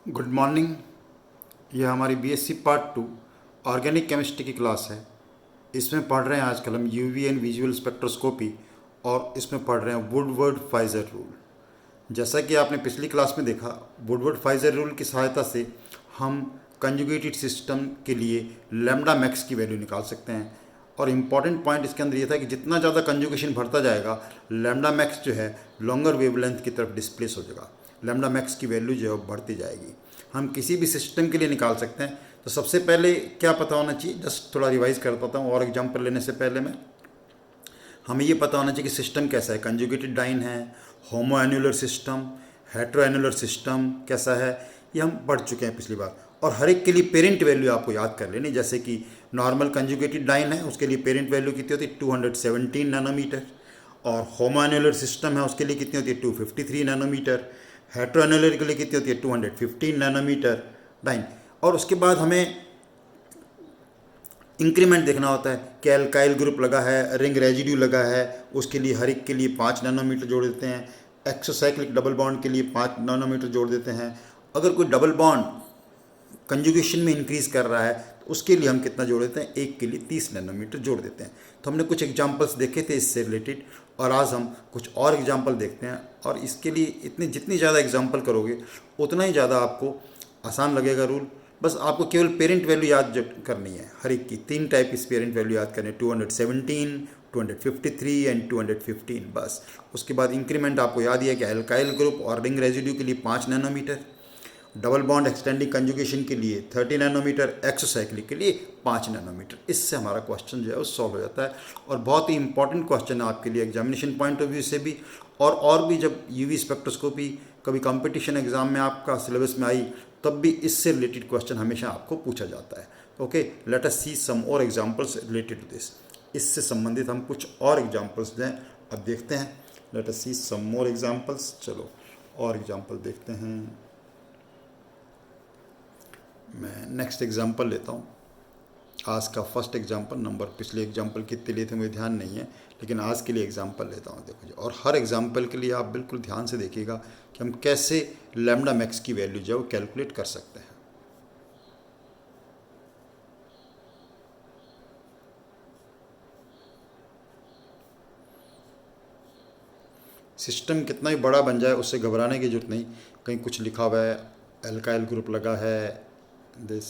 Good morning. यह हमारी BSc part 2 organic chemistry की क्लास है। इसमें पढ़ रहे हैं आजकल हम यूवी एंड विजुअल स्पेक्ट्रोस्कोपी और इसमें पढ़ रहे हैं वुडवर्ड फाइजर रूल। जैसा कि आपने पिछली क्लास में देखा, वुडवर्ड फाइजर रूल की सहायता से हम कंजुगेटेड सिस्टम के लिए लैम्डा मैक्स की वैल्यू निकाल सकते हैं। और इम्पॉर्टेंट पॉइंट इसके अंदर ये था कि जितना ज़्यादा कंजुगेशन बढ़ता जाएगा, लैम्डा मैक्स जो है लॉन्गर वेवलेंथ की तरफ डिस्प्लेस हो जाएगा। लैम्डा मैक्स की वैल्यू जो है वो बढ़ती जाएगी। हम किसी भी सिस्टम के लिए निकाल सकते हैं। तो सबसे पहले क्या पता होना चाहिए, जस्ट थोड़ा रिवाइज कर पाता हूँ और एग्जाम्पल लेने से पहले मैं हमें ये पता होना चाहिए कि सिस्टम कैसा है। कंजुगेटेड डाइन है, homoannular system, heteroannular system कैसा है, ये हम पढ़ चुके हैं पिछली बार। और हर एक के लिए पेरेंट वैल्यू आपको याद कर लेनी। जैसे कि नॉर्मल कंजुगेटेड डाइन है, उसके लिए पेरेंट वैल्यू कितनी होती है 217 नैनोमीटर। और होमो एन्युलर सिस्टम है, उसके लिए कितनी होती है 253 नैनोमीटर। हेट्रो एन्युलर के लिए कितनी होती है 215 नैनोमीटर डाइन। और उसके बाद हमें इंक्रीमेंट देखना होता है कि एल्काइल ग्रुप लगा है, रिंग रेजिड्यू लगा है, उसके लिए हर एक के लिए 5 नैनोमीटर जोड़ देते हैं। एक्सोसाइक्लिक डबल बॉन्ड के लिए 5 नैनोमीटर जोड़ देते हैं। अगर कोई डबल बॉन्ड कंजुगेशन में इंक्रीज कर रहा है तो उसके लिए हम कितना जोड़ देते हैं, एक के लिए 30 नैनोमीटर जोड़ देते हैं। तो हमने कुछ एग्जाम्पल्स देखे थे इससे रिलेटेड, और आज हम कुछ और एग्जाम्पल देखते हैं। और इसके लिए जितनी ज़्यादा एग्जाम्पल करोगे उतना ही ज़्यादा आपको आसान लगेगा रूल। बस आपको केवल पेरेंट वैल्यू याद करनी है। हर एक की 3 टाइप की पेरेंट वैल्यू याद करनी है, 217, 253 एंड 215 बस। उसके बाद इंक्रीमेंट आपको याद ही है कि एल्काइल ग्रुप और रिंग रेजिड्यू के लिए 5 nanometre, double bond extending conjugation के लिए 30 नैनोमीटर, एक्सोसाइक्लिक के लिए 5 नैनोमीटर। इससे हमारा क्वेश्चन जो है वो सॉल्व हो जाता है। और बहुत ही इंपॉर्टेंट क्वेश्चन है आपके लिए एग्जामिनेशन पॉइंट ऑफ व्यू से भी। और भी जब यूवी स्पेक्ट्रोस्कोपी कभी कंपटीशन एग्जाम में आपका सिलेबस में आई, तब भी इससे रिलेटेड क्वेश्चन हमेशा आपको पूछा जाता है। ओके, लेट अस सी सम और एग्जांपल्स रिलेटेड टू दिस। इससे संबंधित हम कुछ और एग्जांपल्स दें, अब देखते हैं। लेट अस सी सम मोर एग्जांपल्स। चलो और एग्जांपल देखते हैं। मैं नेक्स्ट एग्जांपल लेता हूँ। आज का फर्स्ट एग्जांपल, नंबर पिछले एग्जांपल कितने लिए थे मुझे ध्यान नहीं है, लेकिन आज के लिए एग्जांपल लेता हूँ। देखो जी, और हर एग्जांपल के लिए आप बिल्कुल ध्यान से देखिएगा कि हम कैसे लैम्डा मैक्स की वैल्यू जो है कैलकुलेट कर सकते हैं। सिस्टम कितना ही बड़ा बन जाए उससे घबराने की जरूरत नहीं। कहीं कुछ लिखा हुआ है, एल्काइल ग्रुप लगा है, दिस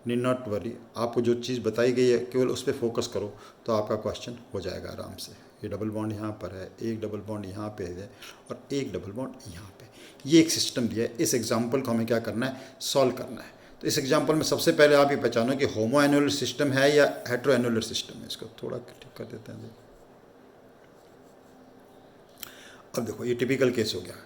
नीड नॉट वरी। आपको जो चीज़ बताई गई है केवल उस पर फोकस करो तो आपका क्वेश्चन हो जाएगा आराम से। ये डबल बॉन्ड यहाँ पर है, एक डबल बॉन्ड यहाँ पे है और एक डबल बॉन्ड यहाँ पे। ये एक सिस्टम दिया है। इस एग्जाम्पल को हमें क्या करना है, सॉल्व करना है। तो इस एग्जाम्पल में सबसे पहले आप ये पहचानो कि होमो एनुलर सिस्टम है या हेट्रो एनुलर सिस्टम है। इसको थोड़ा ठीक कर देते हैं। अब देखो ये टिपिकल केस हो गया,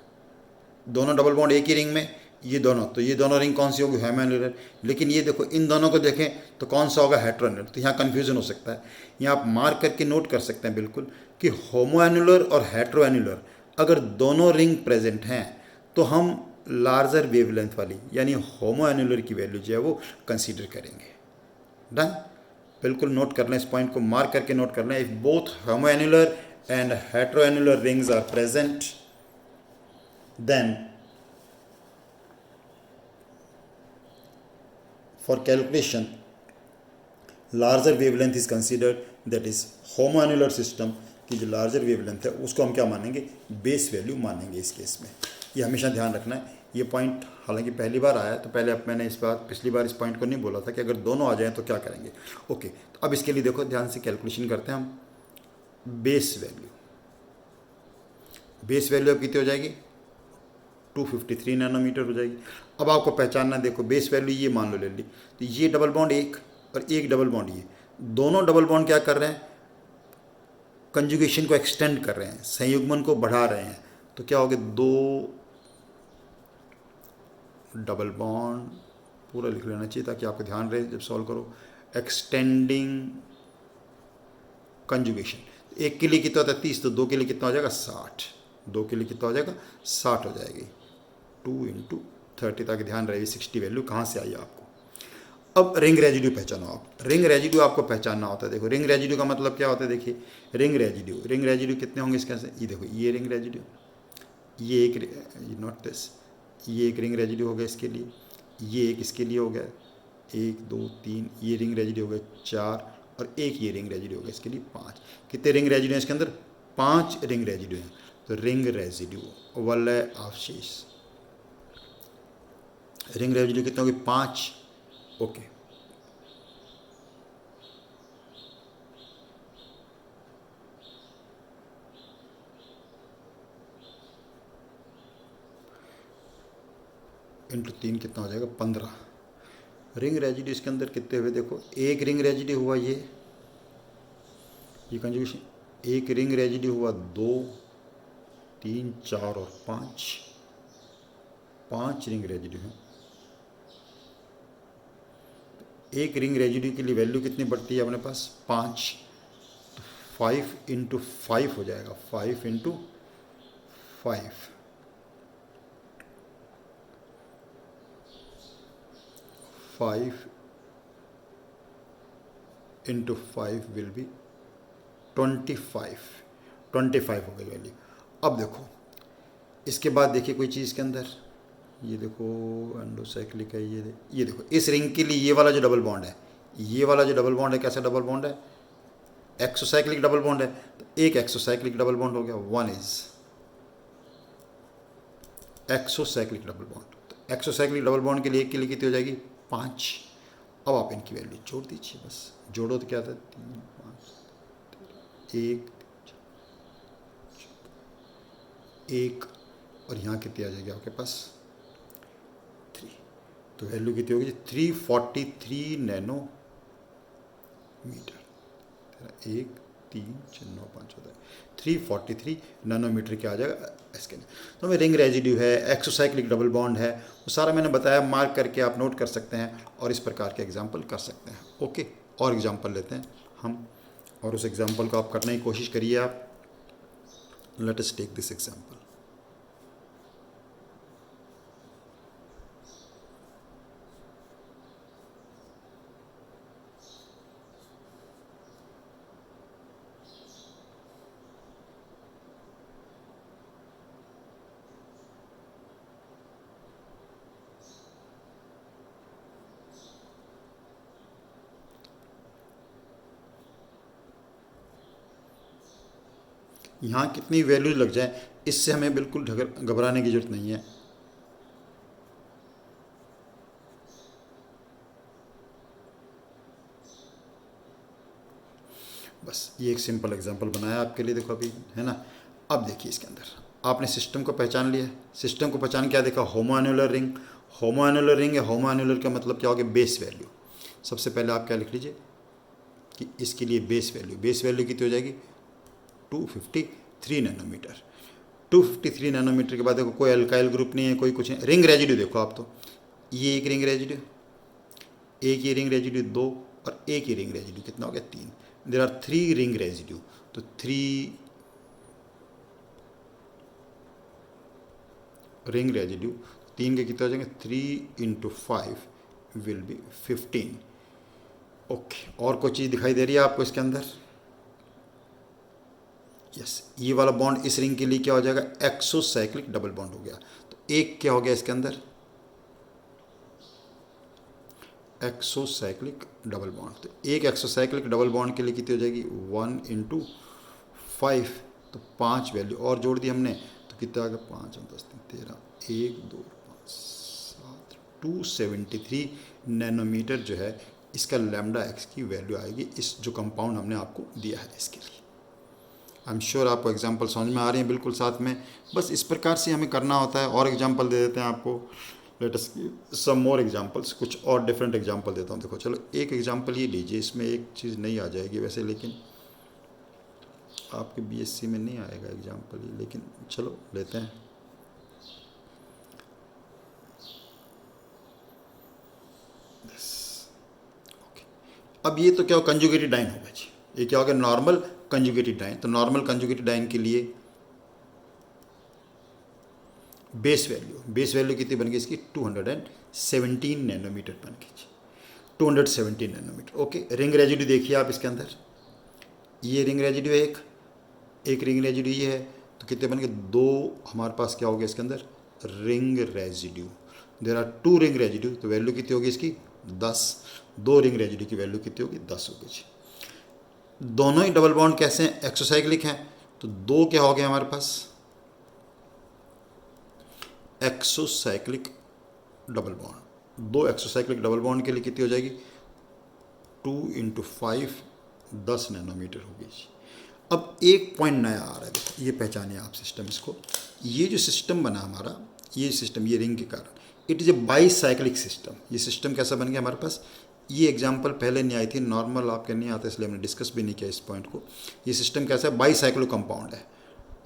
दोनों डबल बॉन्ड एक ही रिंग में, ये दोनों, तो ये दोनों रिंग कौन सी होगी, होमो एनुलर। लेकिन ये देखो इन दोनों को देखें तो कौन सा होगा, हेट्रो एनुलर। तो यहाँ कन्फ्यूजन हो सकता है। यहाँ आप मार्क करके नोट कर सकते हैं बिल्कुल कि होमो एनुलर और हेट्रो एनुलर अगर दोनों रिंग प्रेजेंट हैं तो हम लार्जर वेवलेंथ वाली यानी होमो एनुलर की वैल्यू जो है वो कंसीडर करेंगे। डन, बिल्कुल नोट करना, इस पॉइंट को मार्क करके नोट करना। If both homo annular and heteroannular rings are present, then for calculation larger wavelength is considered, that is homoannular system की जो लार्जर वेवलेंथ है उसको हम क्या मानेंगे, बेस वैल्यू मानेंगे इस केस में। ये हमेशा ध्यान रखना है। ये पॉइंट हालांकि पहली बार आया तो पहले अब मैंने पिछली बार इस पॉइंट को नहीं बोला था कि अगर दोनों आ जाएं तो क्या करेंगे। ओके, तो अब इसके लिए देखो ध्यान से कैलकुलेशन करते हैं हम। बेस वैल्यू, बेस वैल्यू अब कितनी हो जाएगी, 253 नैनोमीटर हो जाएगी। अब आपको पहचानना, देखो बेस वैल्यू ये मान लो ले ली, तो ये डबल बॉन्ड एक और एक डबल बॉन्ड ये, दोनों डबल बॉन्ड क्या कर रहे हैं, कंजुगेशन को एक्सटेंड कर रहे हैं, संयुग्मन को बढ़ा रहे हैं। तो क्या हो गया, दो डबल बॉन्ड, पूरा लिख लेना चाहिए ताकि आपको ध्यान रहे जब सॉल्व करो, एक्सटेंडिंग कंजुगेशन। एक के लिए कितना होता है 30, तो दो के लिए कितना हो जाएगा 60, दो के लिए कितना हो जाएगा 60 हो जाएगी, 2 × 30, ताकि ध्यान रहे 60 वैल्यू कहाँ से आई आपको। अब रिंग रेजिड्यू पहचानो आप। रिंग रेजिड्यू आपको पहचानना होता है। देखो रिंग रेजिड्यू का मतलब क्या होता है, देखिए रिंग रेजिड्यू कितने होंगे इसके से, ये देखो ये रिंग रेजिड्यू, ये एक, नॉट दिस, ये एक रिंग रेजिड्यू हो गया इसके लिए, ये एक इसके लिए हो गया, 1 2 3, ये रिंग रेजिड्यू हो गया 4, और एक ये रिंग रेजिड्यू हो गया इसके लिए 5। कितने रिंग रेजिड्यू हैं इसके अंदर? 5 रिंग रेजिड्यू हैं। तो रिंग रेजिड्यू वलय अवशेष, रिंग रेजिड्यू कितने हो गए? 5। ओके, इंटू 3 कितना हो जाएगा? 15। रिंग रेजिड्यू इसके अंदर कितने हुए देखो, एक रिंग रेजिड्यू हुआ ये कंजुगेशन, एक रिंग रेजिड्यू हुआ 2 3 4 और 5, 5 रिंग रेजिड्यू हैं। एक रिंग रेजिड्यू के लिए वैल्यू कितनी बढ़ती है अपने पास? 5। तो 5 इंटू 5 हो जाएगा, 5 इंटू 5, 5 इंटू 5 विल बी 25, 25 हो गई वैल्यू। अब देखो इसके बाद देखिए कोई चीज़ के अंदर, ये देखो एंडोसाइक्लिक है, ये देखो इस रिंग के लिए ये वाला जो डबल बॉन्ड है, ये वाला जो डबल बॉन्ड है, कैसा डबल बॉन्ड है? एक्सोसाइक्लिक डबल बॉन्ड है। तो एक एक्सोसाइक्लिक डबल बॉन्ड हो गया, 1 इज एक्सोसाइक्लिक डबल बॉन्ड। तो एक्सोसाइक्लिक डबल बॉन्ड के लिए एक के लिए कितनी हो जाएगी? 5। अब आप इनकी वैल्यू जोड़ दीजिए, बस जोड़ो तो क्या था? 3 5 1 1, और यहाँ कितनी आ जाएगी आपके पास? 3। तो वैल्यू कितनी होगी? 343 नैनो मीटर। 1 3 6 9 5 होता है, 343 नैनोमीटर क्या आ जाएगा इसके लिए। तो हमें रिंग रेजिड्यू है, एक्सोसाइक्लिक डबल बॉन्ड है, वो सारा मैंने बताया, मार्क करके आप नोट कर सकते हैं और इस प्रकार के एग्जाम्पल कर सकते हैं। ओके, और एग्जाम्पल लेते हैं हम, और उस एग्जाम्पल को आप करने की कोशिश करिए आप। Let us take this example. यहाँ कितनी वैल्यू लग जाए इससे हमें बिल्कुल घबराने की जरूरत नहीं है। बस ये एक सिंपल एग्जांपल बनाया आपके लिए, देखो अभी, है ना। अब देखिए इसके अंदर आपने सिस्टम को पहचान लिया। सिस्टम को पहचान क्या देखा? होमोएनुलर रिंग। होमोएनुलर रिंग है, होमोएनुलर का मतलब क्या हो गया? Base value. सबसे पहले आप क्या लिख लीजिए कि इसके लिए बेस वैल्यू कितनी हो जाएगी? 253 नैनोमीटर। 253 नैनोमीटर के बाद देखो कोई अल्काइल ग्रुप नहीं है, कोई कुछ नहीं। रिंग रेजिड्यू देखो आप, तो ये एक रिंग रेजिड्यू, एक ये रिंग रेजिड्यू 2, और एक ही रिंग रेजिड्यू कितना हो गया? 3। There are 3 ring residue. तो 3 रिंग रेजिड्यू, 3 के कितने हो जाएंगे? 3 इंटू 5 विल बी 15। ओके, और कोई चीज़ दिखाई दे रही है आपको इसके अंदर? यस, ये वाला बॉन्ड इस रिंग के लिए क्या हो जाएगा? एक्सोसाइक्लिक डबल बॉन्ड हो गया। तो एक क्या हो गया इसके अंदर? Exocyclic double bond. तो एक एक्सोसाइक्लिक डबल बॉन्ड के लिए कितनी हो जाएगी? 1 इंटू 5। तो 5 वैल्यू और जोड़ दी हमने, तो कितना आ गया? 5 10 13, 1 2 5 7, 273 नैनोमीटर जो है इसका लैम्डा एक्स की वैल्यू आएगी, इस जो कंपाउंड हमने आपको दिया है इसके लिए। आई एम श्योर आपको एग्जाम्पल समझ में आ रही हैं बिल्कुल साथ में। बस इस प्रकार से हमें करना होता है। और एग्जाम्पल दे देते हैं आपको। लेट अस सम मोर एग्जाम्पल्स, कुछ और डिफरेंट एग्जाम्पल देता हूँ। देखो चलो एक एग्जाम्पल ये लीजिए, इसमें एक चीज़ नहीं आ जाएगी वैसे, लेकिन आपके बीएससी में नहीं आएगा एग्जाम्पल ये, लेकिन चलो लेते हैं। अब ये तो क्या हो? कंजुगेटेड डाइन होगा जी। ये क्या होगा? Normal conjugated diene. तो नॉर्मल कंजुगेटेड डाइन के लिए बेस वैल्यू कितनी बन गई इसकी? 217 नैनोमीटर बन गई जी, 217 नैनोमीटर। ओके, रिंग रेजिड्यू देखिए आप इसके अंदर, ये रिंग रेजिड्यू एक रिंग रेजिड्यू ये है, तो कितने बन गए? 2 हमारे पास क्या हो गया इसके अंदर? Ring residue, there are 2 ring residue, तो वैल्यू कितनी होगी इसकी 10, 2 रिंग रेजिड्यू की वैल्यू कितनी होगी 10 होगी जी। दोनों ही डबल बॉन्ड कैसे हैं, एक्सोसाइक्लिक हैं, तो 2 क्या हो गया हमारे पास exocyclic double bond, 2 exocyclic double bond के लिए कितनी हो जाएगी 2 × 5 10 नैनोमीटर होगी जी। अब एक पॉइंट नया आ रहा है, देखो ये पहचानिए आप सिस्टम इसको, ये जो सिस्टम बना हमारा, ये सिस्टम ये रिंग के कारण, it is a bicyclic system. ये सिस्टम कैसा बन गया हमारे पास, ये एग्जांपल पहले नहीं आई थी, नॉर्मल आपके नहीं आता इसलिए हमने डिस्कस भी नहीं किया इस पॉइंट को। ये सिस्टम कैसा है, बाईसाइक्लो कंपाउंड है,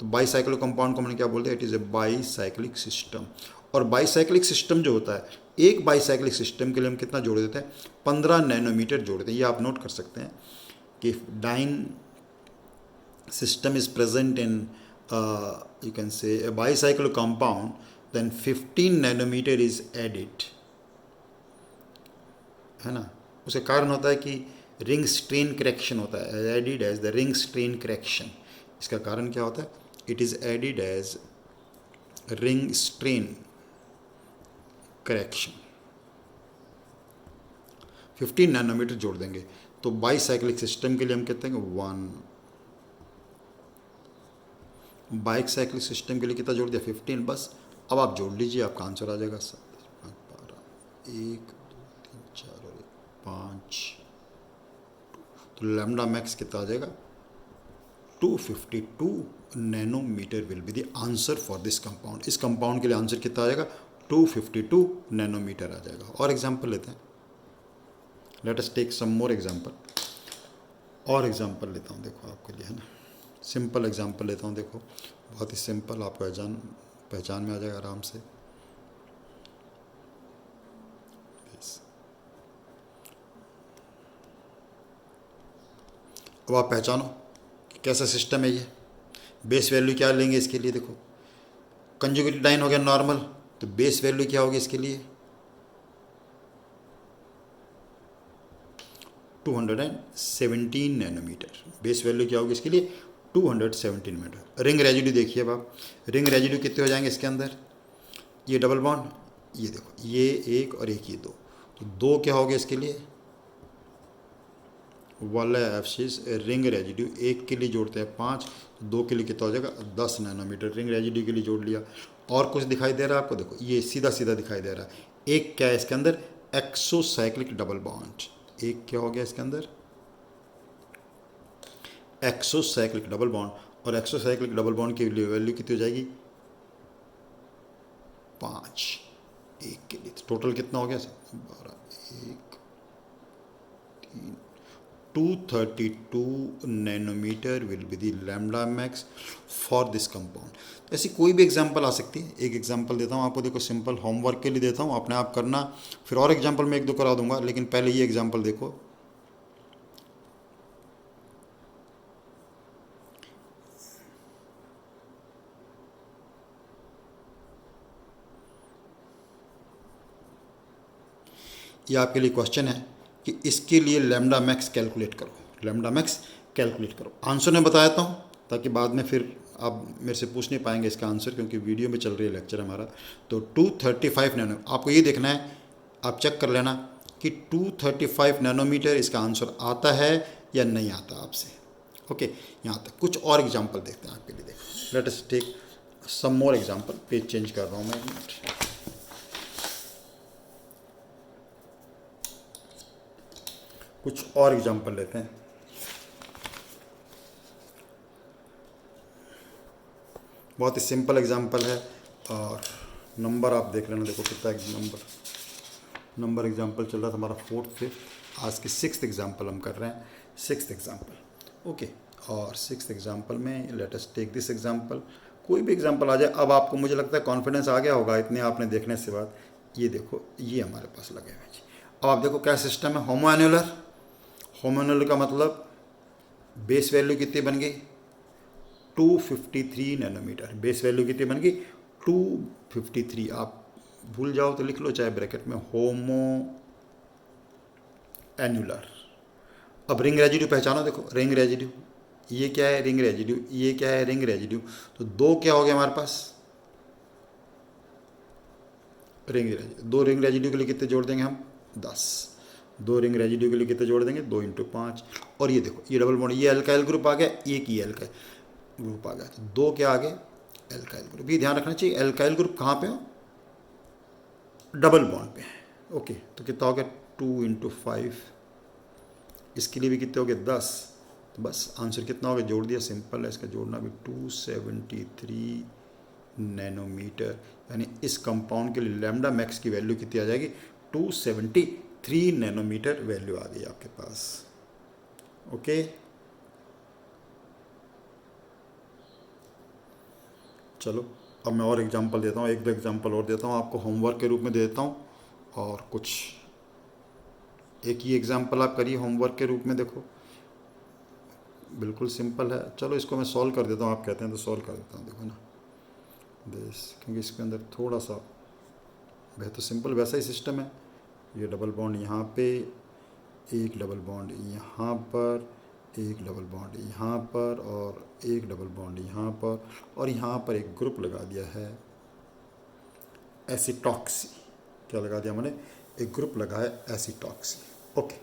तो बाईसाइक्लो कंपाउंड को हमने क्या बोलते हैं, it is a bicyclic system. और बाईसाइक्लिक सिस्टम जो होता है, एक बाईसाइक्लिक सिस्टम के लिए हम कितना जोड़ देते हैं 15 नैनोमीटर जोड़ देते हैं। ये आप नोट कर सकते हैं कि dine system is present in you can say a bicycle compound, then 15 nanometer is added, है ना। उसका कारण होता है कि रिंग स्ट्रेन करेक्शन होता है, added as the ring strain correction. इसका कारण क्या होता है, it is added as ring strain correction. 15 nanometre जोड़ देंगे तो बाईसाइक्लिक सिस्टम के लिए हम कहते हैं 1, बाइक साइक्लिक सिस्टम के लिए कितना जोड़ दिया 15, बस। अब आप जोड़ लीजिए, आपका आंसर आ जाएगा 7, 5, 12, 1, 2, 3, 4 और 5, तो लैम्डा मैक्स कितना आ जाएगा 252 nanometre will be the answer for this compound. इस कंपाउंड के लिए आंसर कितना आ जाएगा 252 नैनोमीटर आ जाएगा। और एग्जांपल लेते हैं, let us take some more example. और एग्जांपल लेता हूँ, देखो आपके लिए, है ना, सिंपल एग्जांपल लेता हूँ। देखो बहुत ही सिंपल, आप पहचान में आ जाएगा आराम से। अब आप पहचानो कि कैसा सिस्टम है ये। बेस वैल्यू क्या लेंगे इसके लिए, देखो कंजुगेटेड डाइन हो गया नॉर्मल, तो बेस वैल्यू क्या होगी इसके लिए 217 नैनोमीटर। बेस वैल्यू क्या होगी इसके लिए 217 मीटर। रिंग रेजिड्यू देखिए अब आप, रिंग रेजिड्यू कितने हो जाएंगे इसके अंदर, ये डबल बॉन्ड, ये देखो ये एक और एक ये दो, तो 2 क्या हो गया इसके लिए वाला एफसिस रिंग रेजिड्यू। एक के लिए जोड़ते हैं 5, 2 के लिए कितना हो जाएगा 10 नैनोमीटर। रिंग रेजिड्यू के लिए जोड़ लिया। और कुछ दिखाई दे रहा है आपको, देखो ये सीधा सीधा दिखाई दे रहा है। एक क्या है इसके अंदर एक्सोसाइक्लिक डबल बॉन्ड, एक क्या हो गया इसके अंदर एक्सोसाइक्लिक डबल बॉन्ड, और एक्सोसाइक्लिक डबल बॉन्ड की वैल्यू कितनी हो जाएगी 5 एक के लिए। टोटल कितना हो गया 12, 1, 3, 232 nanometre will be the lambda max for this compound. ऐसी कोई भी एग्जांपल आ सकती है। एक एग्जांपल देता हूँ आपको, देखो सिंपल होमवर्क के लिए देता हूँ, अपने आप करना, फिर और एग्जांपल मैं 1-2 करा दूंगा, लेकिन पहले ये एग्जांपल देखो। ये आपके लिए क्वेश्चन है कि इसके लिए लैम्डा मैक्स कैलकुलेट करो, लैम्डा मैक्स कैलकुलेट करो। आंसर मैं बता देता हूँ ताकि बाद में फिर आप मेरे से पूछ नहीं पाएंगे इसका आंसर, क्योंकि वीडियो में चल रही है लेक्चर हमारा। तो 235 नैनो, आपको ये देखना है, आप चेक कर लेना कि 235 नैनोमीटर इसका आंसर आता है या नहीं आता आपसे। ओके, यहाँ तक। कुछ और एग्जाम्पल देखते हैं आपके लिए। देखो let us take some more example. Page change कर रहा हूँ मैं, कुछ और एग्जाम्पल लेते हैं। बहुत ही सिंपल एग्जाम्पल है, और नंबर आप देख लेना। देखो कितना नंबर एग्जाम्पल चल रहा था हमारा 4th, 5th, आज की 6th एग्जाम्पल हम कर रहे हैं। 6th example, okay. और 6th एग्जाम्पल में let us take this example. कोई भी एग्जाम्पल आ जाए। अब आपको मुझे लगता है कॉन्फिडेंस आ गया होगा इतने आपने देखने से बाद। ये देखो ये हमारे पास लगे हुए जी। अब आप देखो क्या सिस्टम है, होमोएन्युलर। होमोएन्युलर का मतलब बेस वैल्यू कितनी बन गई 253 नैनोमीटर। बेस वैल्यू कितनी बन गई 253। आप भूल जाओ तो लिख लो चाहे ब्रैकेट में, होमो एन्युलर। अब रिंग रेजिड्यू पहचानो, देखो रिंग रेजिड्यू, ये क्या है रिंग रेजिड्यू, ये क्या है रिंग रेजिड्यू। तो 2 क्या हो गया हमारे पास रिंग रेजिड्यू, 2 रिंग रेजिड्यू के लिए कितने जोड़ देंगे हम? 10। 2 रिंग रेजिड्यू के लिए कितने जोड़ देंगे? 2 × 5। और ये देखो ये डबल बॉन्ड, ये अल्काइल ग्रुप आ गया, एक ही अल्काइल ग्रुप आ गया, तो 2 क्या आ गए? Alkyl group. ये ध्यान रखना चाहिए अल्काइल ग्रुप कहाँ पे हो? डबल बॉन्ड पे है। ओके, तो कितना हो गया? 2 × 5। इसके लिए भी कितने हो गए? 10। तो बस आंसर कितना हो गया? जोड़ दिया, सिंपल है इसका जोड़ना भी, 273 नैनोमीटर। यानी इस कंपाउंड के लिए लैम्डा मैक्स की वैल्यू कितनी आ जाएगी? 273 नैनोमीटर वैल्यू आ गई आपके पास। ओके, चलो अब मैं और एग्जांपल देता हूँ, 1-2 एग्जांपल और देता हूँ आपको, होमवर्क के रूप में दे देता हूँ। और कुछ एक ही एग्जांपल आप करिए होमवर्क के रूप में। देखो बिल्कुल सिंपल है, चलो इसको मैं सॉल्व कर देता हूँ, आप कहते हैं तो सॉल्व कर देता हूँ। देखो ना दिस, क्योंकि इसके अंदर थोड़ा सा तो सिंपल वैसा ही सिस्टम है। ये डबल बॉन्ड यहाँ पे, एक डबल बॉन्ड यहाँ पर, एक डबल बॉन्ड यहाँ पर, और एक डबल बॉन्ड यहाँ पर, और यहाँ पर एक ग्रुप लगा दिया है एसिटॉक्सी। क्या लगा दिया मैंने? एक ग्रुप लगा है एसिटॉक्सी। ओके,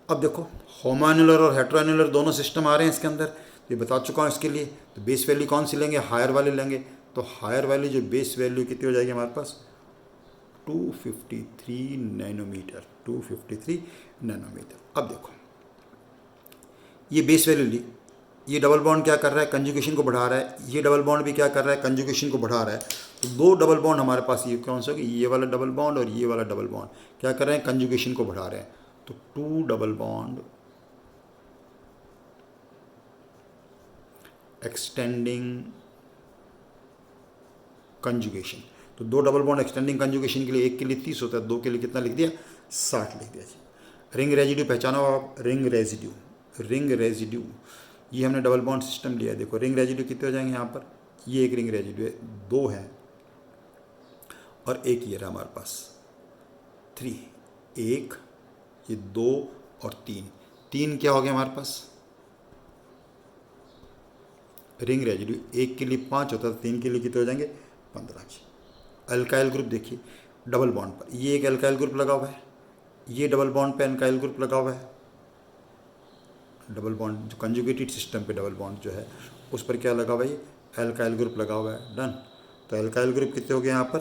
अब देखो होमोन्युलर और हेटेरोन्युलर दोनों सिस्टम आ रहे हैं इसके अंदर, ये बता चुका हूँ। इसके लिए तो बेस वैल्यू कौन सी लेंगे? हायर वाले लेंगे। तो हायर वैल्यू जो बेस वैल्यू कितनी हो जाएगी हमारे पास? 253 नैनोमीटर। 253 नैनोमीटर। अब देखो ये बेस वैल्यू ली, ये डबल बॉन्ड क्या कर रहा है? कंजुगेशन को बढ़ा रहा है। ये डबल बॉन्ड भी क्या कर रहा है? कंजुगेशन को बढ़ा रहा है। तो 2 डबल बॉन्ड हमारे पास ये कौन से हो गए? ये वाला डबल बॉन्ड और ये वाला डबल बॉन्ड क्या कर रहे हैं? कंजुगेशन को बढ़ा रहे हैं। तो 2 डबल बॉन्ड एक्सटेंडिंग कंजुगेशन। तो 2 डबल बॉन्ड एक्सटेंडिंग कंजुगेशन के लिए, एक के लिए 30 होता है, 2 के लिए कितना लिख दिया? 60 लिख दिया जी। रिंग रेजिड्यू पहचानो आप, रिंग रेजिड्यू। रिंग रेजिड्यू ये हमने डबल बॉन्ड सिस्टम लिया है। देखो रिंग रेजिड्यू कितने हो जाएंगे यहाँ पर? ये एक रिंग रेजिड्यू है, 2 है, और एक ये रहा हमारे पास 3। 1, ये 2 और 3 क्या हो गया हमारे पास? रिंग रेजिड्यू एक के लिए 5 होता है, 3 के लिए कितने हो जाएंगे? 15 जी। अल्काइल ग्रुप देखिए डबल बॉन्ड पर, ये एक अल्काइल ग्रुप लगा हुआ है, ये डबल बॉन्ड पे अल्काइल ग्रुप लगा हुआ है। डबल बॉन्ड जो कंजुगेटेड सिस्टम पे डबल बॉन्ड जो है उस पर क्या लगा हुआ है? अल्काइल ग्रुप लगा हुआ है। डन। तो अल्काइल ग्रुप कितने हो गए यहाँ पर?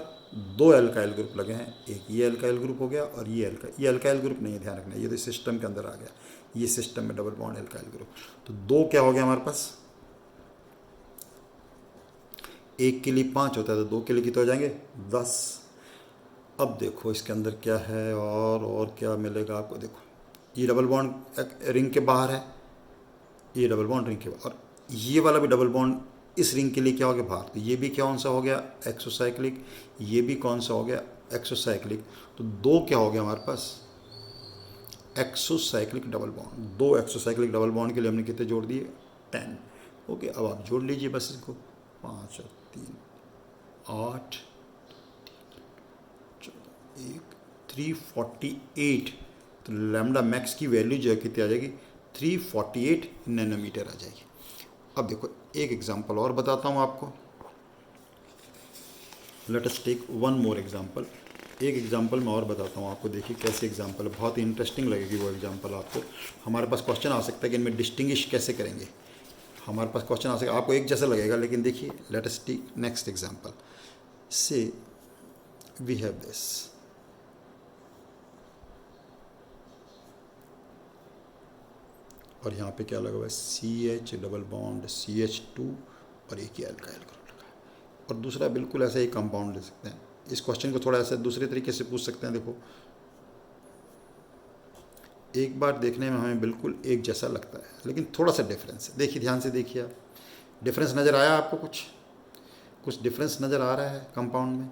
2 अल्काइल ग्रुप लगे हैं, एक ये अल्काइल ग्रुप हो गया और ये अल्काइल ग्रुप नहीं है, ध्यान रखना, ये तो सिस्टम के अंदर आ गया, ये सिस्टम में डबल बॉन्ड अल्काइल ग्रुप। तो 2 क्या हो गया हमारे पास? एक के लिए 5 होता है, तो 2 के लिए कितने हो जाएंगे? 10। अब देखो इसके अंदर क्या है और क्या मिलेगा आपको? देखो ये डबल बॉन्ड रिंग के बाहर है, ये डबल बॉन्ड रिंग के बाहर, और ये वाला भी डबल बॉन्ड इस रिंग के लिए क्या हो गया? बाहर। तो ये भी कौन सा हो गया? एक्सोसाइक्लिक। ये भी कौन सा हो गया? एक्सोसाइक्लिक। तो 2 क्या हो गया हमारे पास? Exocyclic double bond. 2 exocyclic double bond के लिए हमने कितने जोड़ दिए? 10। ओके, अब आप जोड़ लीजिए बस इसको, 5 और 3 8, 348। तो लैम्डा मैक्स की वैल्यू जो है कितनी आ जाएगी? 348 नैनोमीटर आ जाएगी। अब देखो एक एग्जांपल और बताता हूँ आपको। Let us take one more example. एक एग्जांपल मैं और बताता हूँ आपको, देखिए कैसे एग्जांपल है, बहुत ही इंटरेस्टिंग लगेगी वो एग्जांपल आपको। हमारे पास क्वेश्चन आ सकता है कि इनमें डिस्टिंग्विश कैसे करेंगे, हमारे पास क्वेश्चन आ सकता है, आपको एक जैसा लगेगा, लेकिन देखिए let us take next example. Say we have this, और यहाँ पे क्या लगा हुआ है? CH डबल बॉन्ड CH2 और एक ही अल्काइल ग्रुप लगा है, और दूसरा बिल्कुल ऐसा ही कंपाउंड ले सकते हैं। इस क्वेश्चन को थोड़ा ऐसा दूसरे तरीके से पूछ सकते हैं। देखो एक बार देखने में हमें बिल्कुल एक जैसा लगता है, लेकिन थोड़ा सा डिफरेंस है। देखिए ध्यान से देखिए आप, डिफरेंस नज़र आया आपको? कुछ डिफरेंस नज़र आ रहा है कंपाउंड में?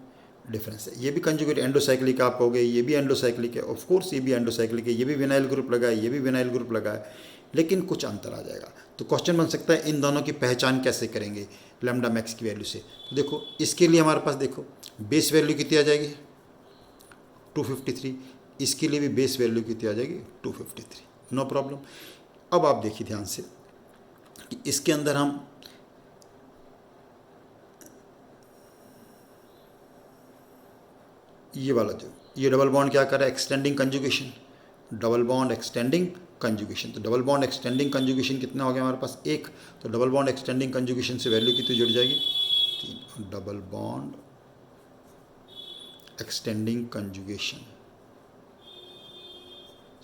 डिफरेंस है। ये भी कंजुगेट एंडोसाइक्लिक आप कहोगे, ये भी एंडोसाइक्लिक है, ऑफ कोर्स ये भी एंडोसाइक्लिक है, ये भी विनाइल ग्रुप लगा है, ये भी विनाइल ग्रुप लगा है, लेकिन कुछ अंतर आ जाएगा। तो क्वेश्चन बन सकता है इन दोनों की पहचान कैसे करेंगे लैम्डा मैक्स की वैल्यू से? तो देखो इसके लिए हमारे पास देखो बेस वैल्यू कितनी आ जाएगी? 253। इसके लिए भी बेस वैल्यू कितनी आ जाएगी? 253। No problem. अब आप देखिए ध्यान से कि इसके अंदर हम ये वाला जो ये डबल बॉन्ड क्या कर रहा है, extending conjugation, double bond extending conjugation. तो डबल बॉन्ड एक्सटेंडिंग कंजुगेशन कितना हो गया हमारे पास, एक। तो डबल बॉन्ड एक्सटेंडिंग कंजुगेशन से वैल्यू कितनी जुड़ जाएगी, 3। डबल बॉन्ड एक्सटेंडिंग कंजुगेशन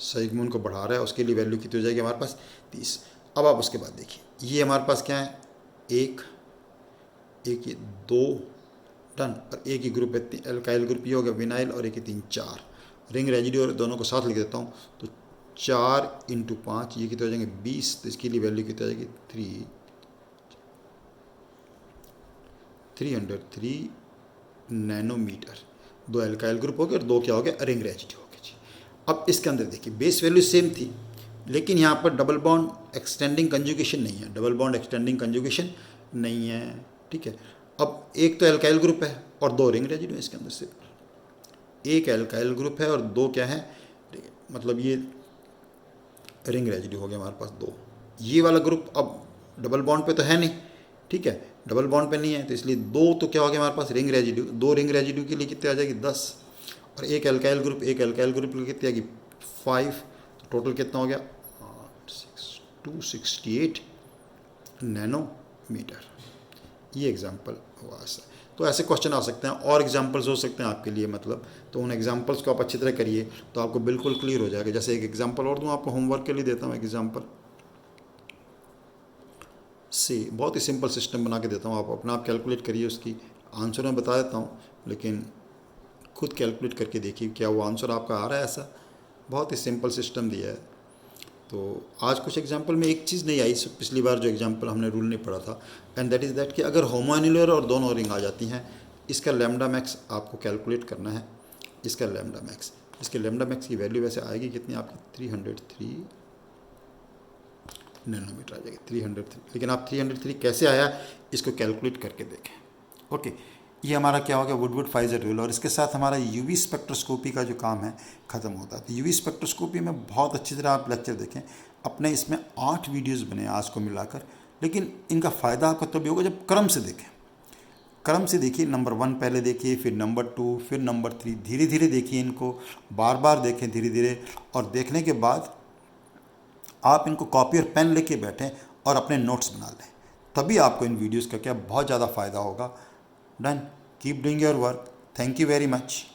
सिग्मोन को बढ़ा रहा है, उसके लिए वैल्यू कितनी हो जाएगी हमारे पास, 30। अब आप उसके बाद देखिए, ये हमारे पास क्या है, एक ये 2 डन, और एक ही ग्रुप है एल्काइल ग्रुप, ये हो गया विनाइल, और एक ही 3 4 रिंग रेजिड्यू, और दोनों को साथ लिख देता हूँ। तो 4 × 5 ये कितने हो जाएंगे, 20। तो इसके लिए वैल्यू कितनी हो जाएगी, 303 नैनोमीटर। 2 एल्काइल ग्रुप हो गए और 2 क्या हो गया, रिंग रेजिड्यू हो गया जी। अब इसके अंदर देखिए बेस वैल्यू सेम थी, लेकिन यहाँ पर डबल बॉन्ड एक्सटेंडिंग कंजुगेशन नहीं है, डबल बॉन्ड एक्सटेंडिंग कंजुगेशन नहीं है, ठीक है। अब एक तो एल्काइल ग्रुप है और 2 रिंग रेजिड्यू है इसके अंदर से, एक एल्काइल ग्रुप है और 2 क्या है, मतलब ये रिंग रेजिड्यू हो गया हमारे पास 2। ये वाला ग्रुप अब डबल बॉन्ड पे तो है नहीं, ठीक है, डबल बॉन्ड पे नहीं है, तो इसलिए 2 तो क्या हो गया हमारे पास, रिंग रेजिड्यू। 2 रिंग रेजिड्यू के लिए कितने आ जाएगी, 10, और एक एल्काइल ग्रुप के लिए कितनी आएगी, 5। तो टोटल कितना हो गया, 268 नैनोमीटर। ये एग्जाम्पल हुआ ऐसा। तो ऐसे क्वेश्चन आ सकते हैं, और एग्जाम्पल्स हो सकते हैं आपके लिए, मतलब तो उन एग्जाम्पल्स को आप अच्छी तरह करिए तो आपको बिल्कुल क्लियर हो जाएगा। जैसे एक एग्जाम्पल और दूँ आपको होमवर्क के लिए देता हूँ, एग्जाम्पल से बहुत ही सिंपल सिस्टम बना के देता हूँ, आप अपना आप कैलकुलेट करिए, उसकी आंसर मैं बता देता हूँ, लेकिन खुद कैलकुलेट करके देखिए क्या वो आंसर आपका आ रहा है। ऐसा बहुत ही सिंपल सिस्टम दिया है। तो आज कुछ एग्जांपल में एक चीज़ नहीं आई, पिछली बार जो एग्जांपल हमने रूल नहीं पढ़ा था, एंड दैट इज़ दैट कि अगर होमोएन्युलर और दोनों रिंग आ जाती हैं, इसका लैम्डा मैक्स आपको कैलकुलेट करना है। इसके लैम्डा मैक्स की वैल्यू वैसे आएगी कितनी आपकी, 303 नैनोमीटर आ जाएगी, 303। लेकिन आप 303 कैसे आया इसको कैलकुलेट करके देखें। ओके, ये हमारा क्या हो गया, वुडवर्ड फाइजर रूल, और इसके साथ हमारा यूवी स्पेक्ट्रोस्कोपी का जो काम है ख़त्म होता है। तो यूवी स्पेक्ट्रोस्कोपी में बहुत अच्छी तरह आप लेक्चर देखें, अपने इसमें 8 वीडियोस बने आज को मिलाकर, लेकिन इनका फ़ायदा आपको तभी होगा जब क्रम से देखें। क्रम से देखिए, नंबर 1 पहले देखिए, फिर नंबर 2, फिर नंबर 3, धीरे धीरे देखिए इनको, बार बार देखें धीरे धीरे, और देखने के बाद आप इनको कॉपी और पेन लेके बैठें और अपने नोट्स बना लें, तभी आपको इन वीडियोस का क्या बहुत ज़्यादा फ़ायदा होगा। Done, keep doing your work, thank you very much.